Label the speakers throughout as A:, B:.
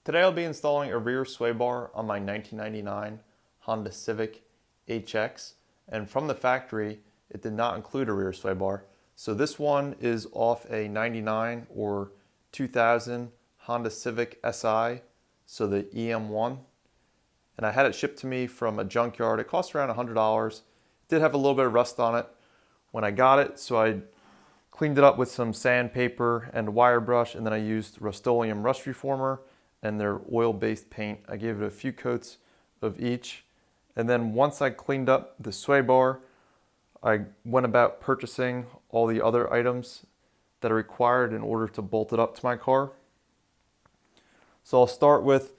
A: Today I'll be installing a rear sway bar on my 1999 Honda Civic HX, and from the factory it did not include a rear sway bar. So this one is off a 99 or 2000 Honda Civic Si, so the EM1, and I had it shipped to me from a junkyard. It cost around $100. It did have a little bit of rust on it when I got it, so I cleaned it up with some sandpaper and wire brush, and then I used Rust-Oleum rust reformer and their oil-based paint. I gave it a few coats of each. And then once I cleaned up the sway bar, I went about purchasing all the other items that are required in order to bolt it up to my car. So I'll start with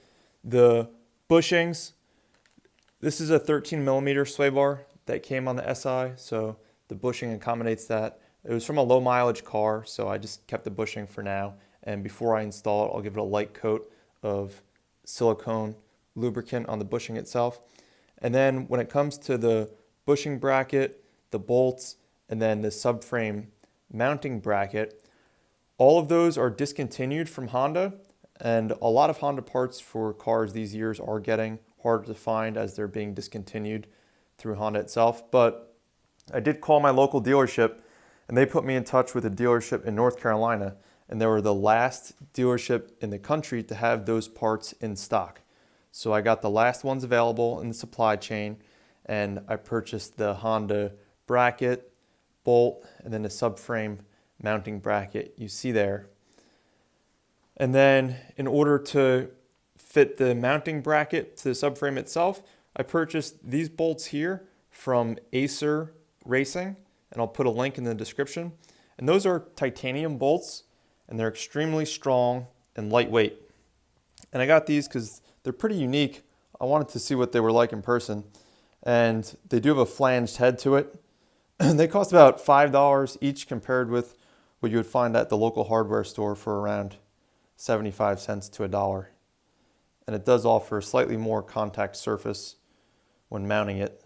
A: the bushings. This is a 13mm sway bar that came on the SI, so the bushing accommodates that. It was from a low mileage car, so I just kept the bushing for now. And before I install it, I'll give it a light coat of silicone lubricant on the bushing itself. And then when it comes to the bushing bracket, the bolts, and then the subframe mounting bracket, all of those are discontinued from Honda, and a lot of Honda parts for cars these years are getting harder to find as they're being discontinued through Honda itself. But I did call my local dealership, and they put me in touch with a dealership in North Carolina, and they were the last dealership in the country to have those parts in stock. So I got the last ones available in the supply chain, and I purchased the Honda bracket, bolt, and then the subframe mounting bracket you see there. And then in order to fit the mounting bracket to the subframe itself, I purchased these bolts here from Acer Racing, and I'll put a link in the description. And those are titanium bolts, and they're extremely strong and lightweight. And I got these because they're pretty unique. I wanted to see what they were like in person. And they do have a flanged head to it. They cost about $5 each compared with what you would find at the local hardware store for around 75 cents to $1. And it does offer a slightly more contact surface when mounting it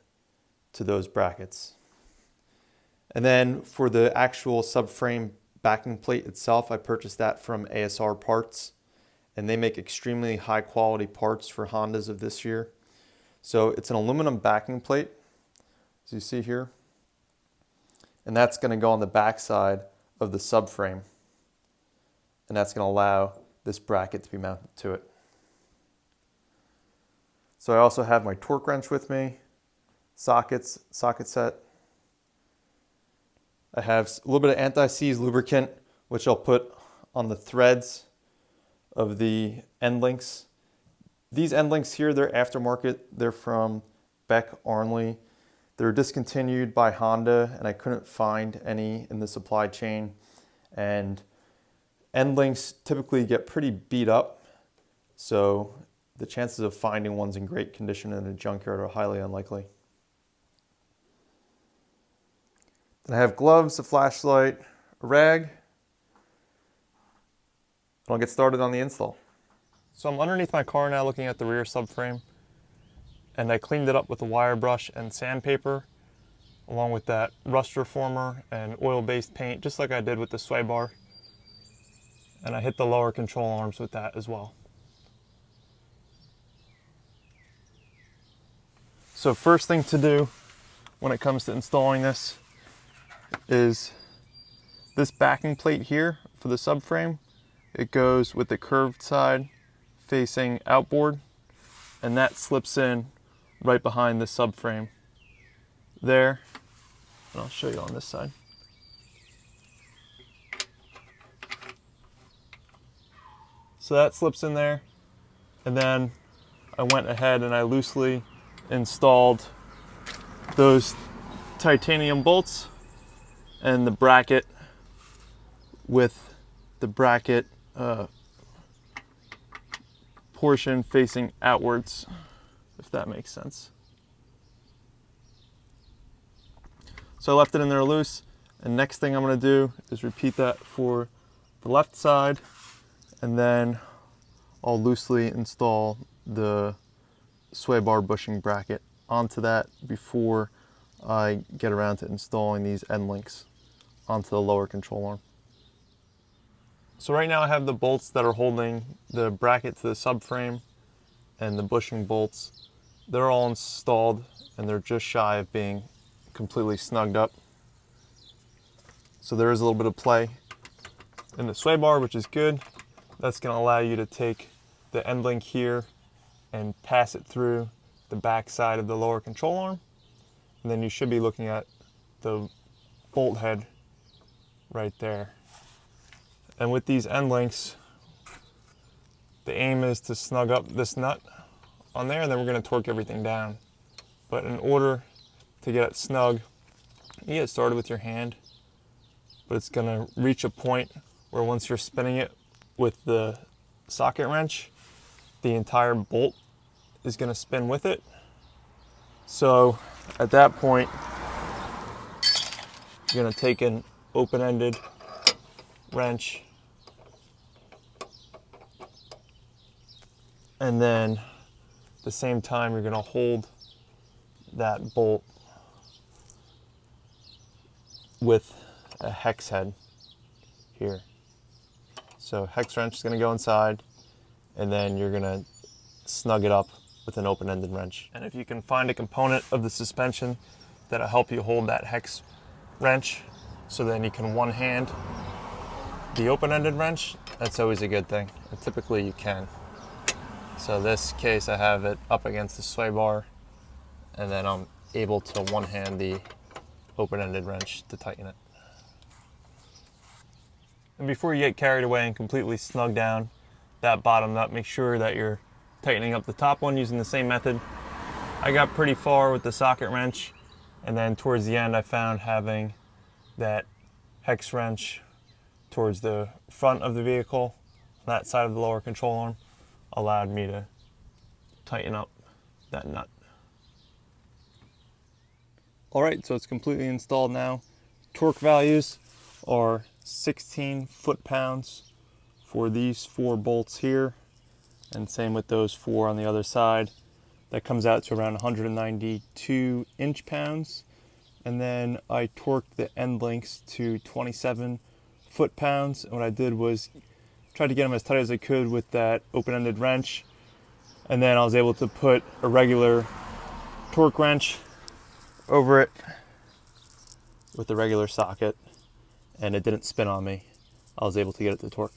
A: to those brackets. And then for the actual subframe backing plate itself, I purchased that from Acer parts, and they make extremely high quality parts for Hondas of this year. So it's an aluminum backing plate, as you see here, and that's going to go on the back side of the subframe, and that's going to allow this bracket to be mounted to it. So I also have my torque wrench with me, socket set. I have a little bit of anti-seize lubricant, which I'll put on the threads of the end links. These end links here, they're aftermarket. They're from Beck Arnley. They're discontinued by Honda, and I couldn't find any in the supply chain. And end links typically get pretty beat up, so the chances of finding ones in great condition in a junkyard are highly unlikely. I have gloves, a flashlight, a rag, and I'll get started on the install. So I'm underneath my car now looking at the rear subframe, and I cleaned it up with a wire brush and sandpaper, along with that rust reformer and oil-based paint, just like I did with the sway bar. And I hit the lower control arms with that as well. So first thing to do when it comes to installing this is this backing plate here for the subframe. It goes with the curved side facing outboard, and that slips in right behind the subframe there. And I'll show you on this side. So that slips in there, and then I went ahead and I loosely installed those titanium bolts and the bracket with the bracket portion facing outwards, if that makes sense. So I left it in there loose, and next thing I'm going to do is repeat that for the left side, and then I'll loosely install the sway bar bushing bracket onto that before I get around to installing these end links onto the lower control arm. So right now I have the bolts that are holding the bracket to the subframe and the bushing bolts. They're all installed and they're just shy of being completely snugged up. So there is a little bit of play in the sway bar, which is good. That's going to allow you to take the end link here and pass it through the back side of the lower control arm. And then you should be looking at the bolt head right there. And with these end links, the aim is to snug up this nut on there, and then we're going to torque everything down. But in order to get it snug, you get started with your hand, but it's going to reach a point where once you're spinning it with the socket wrench, the entire bolt is going to spin with it. So at that point, you're going to take an open-ended wrench and then at the same time you're going to hold that bolt with a hex head here. So hex wrench is going to go inside, and then you're going to snug it up with an open-ended wrench. And if you can find a component of the suspension that'll help you hold that hex wrench, so then you can one hand the open-ended wrench, that's always a good thing. And typically you can. So this case I have it up against the sway bar, and then I'm able to one hand the open-ended wrench to tighten it. And before you get carried away and completely snug down that bottom nut, make sure that you're tightening up the top one using the same method. I got pretty far with the socket wrench, and then towards the end I found having that hex wrench towards the front of the vehicle, that side of the lower control arm, allowed me to tighten up that nut. All right, so it's completely installed now. Torque values are 16 foot-pounds for these 4 bolts here, and same with those 4 on the other side. That comes out to around 192 inch-pounds. And then I torqued the end links to 27 foot-pounds. And what I did was try to get them as tight as I could with that open-ended wrench. And then I was able to put a regular torque wrench over it with a regular socket, and it didn't spin on me. I was able to get it to torque.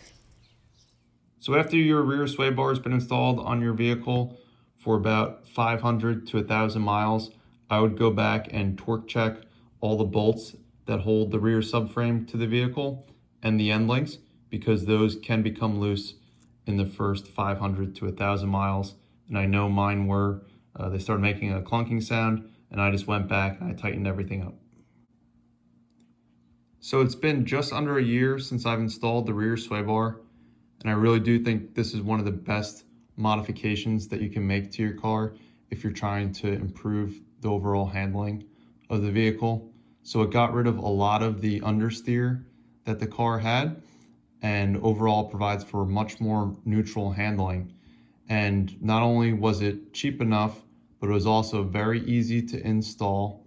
A: So after your rear sway bar has been installed on your vehicle for about 500 to 1,000 miles, I would go back and torque check all the bolts that hold the rear subframe to the vehicle and the end links, because those can become loose in the first 500 to 1,000 miles. And I know mine were. They started making a clunking sound, and I just went back and I tightened everything up. So it's been just under a year since I've installed the rear sway bar, and I really do think this is one of the best modifications that you can make to your car if you're trying to improve the overall handling of the vehicle. So it got rid of a lot of the understeer that the car had, and overall provides for much more neutral handling. And not only was it cheap enough, but it was also very easy to install,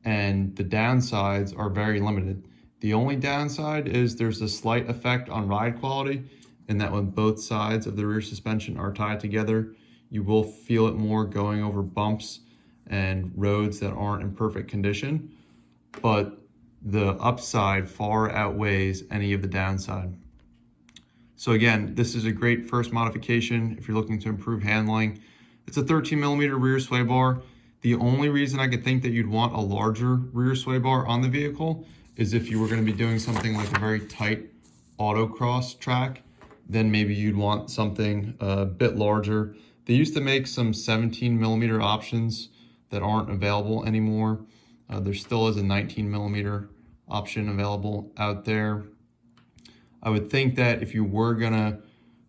A: and the downsides are very limited. The only downside is there's a slight effect on ride quality, in that when both sides of the rear suspension are tied together, you will feel it more going over bumps and roads that aren't in perfect condition. But the upside far outweighs any of the downside. So again, this is a great first modification if you're looking to improve handling. It's a 13mm rear sway bar. The only reason I could think that you'd want a larger rear sway bar on the vehicle is if you were going to be doing something like a very tight autocross track. Then maybe you'd want something a bit larger. They used to make some 17mm options that aren't available anymore. There still is a 19mm option available out there. I would think that if you were gonna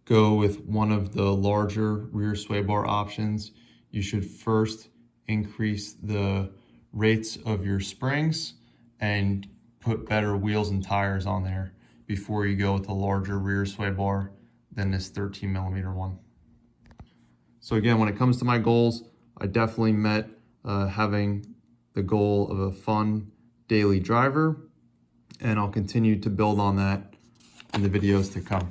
A: go with one of the larger rear sway bar options, you should first increase the rates of your springs and put better wheels and tires on there before you go with a larger rear sway bar than this 13mm one. So again, when it comes to my goals, I definitely met having the goal of a fun daily driver, and I'll continue to build on that in the videos to come.